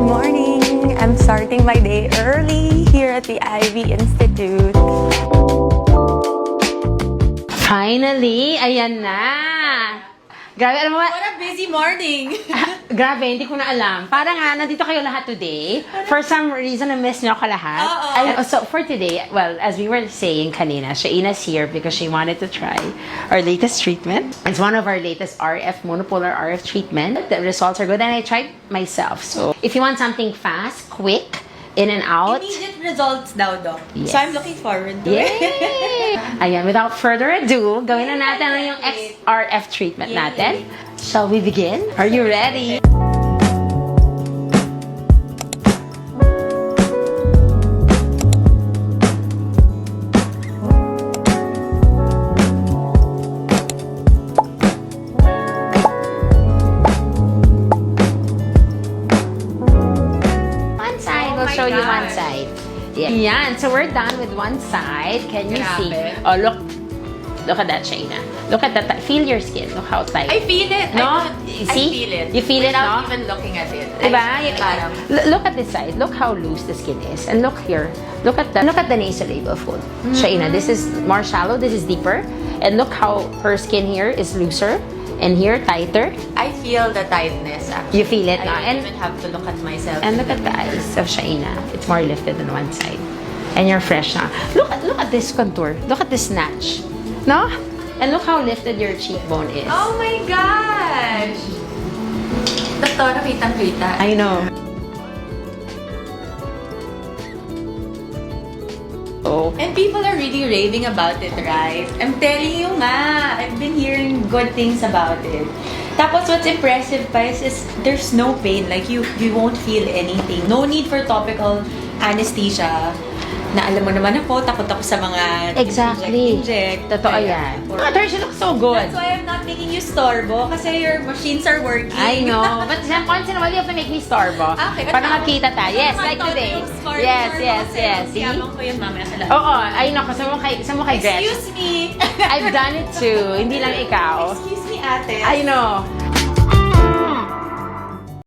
morning! I'm starting my day early here at the Ivy Institute. Finally! Ayan na! Grabe, alam mo ba? What a busy morning! Grabe, hindi ko na alam. Parang nga, nandito kayo lahat today. For some reason, na-miss niyo ako lahat. So, for today, well, as we were saying kanina, Shaina's here because she wanted to try our latest treatment. It's one of our latest monopolar RF treatment. The results are good and I tried myself. So, if you want something fast, quick, in and out. Immediate results daw, Doc. Yes. So I'm looking forward to it. Yay! Ayan, without further ado, gawin na natin yung XRF treatment natin. Shall we begin? Are you ready? Show you one side. Yeah. So we're done with one side. Can you see? Oh, look at that, Shaina. Look at that. Feel your skin. Look how tight. I feel it. No? I See? feel it. You feel it, no? Without even looking at it. Diba? Look at this side. Look how loose the skin is. And look here. Look at the nasal label fold. Shaina, this is more shallow. This is deeper. And look how her skin here is looser. And here, tighter. I feel the tightness, actually. You feel it, no? I don't even have to look at myself. And look at the eyes of Shaina. It's more lifted on one side. And you're fresh now. Look at this contour. Look at this snatch. No? And look how lifted your cheekbone is. Oh my gosh! Doktora, kitang-kita. I know. Oh. And people are really raving about it, right? I'm telling you nga, I've been hearing good things about it. Tapos what's impressive pa is there's no pain. Like you won't feel anything. No need for topical anesthesia. Na alam mo naman ako, takot ako sa mga Exactly. inject. Totoo yan. But she looks so good. That's why I'm not making you storbo kasi your machines are working. I know. But once in a while, you have to make me starbo. Okay. Para magkita tayo. Yes, like today. Yes. See? Yabang ko yun mamaya sa lahat. Oo, I know. Sa mo kay Gretch. Excuse me. I've done it too. Hindi lang ikaw. Excuse me, ate. I know.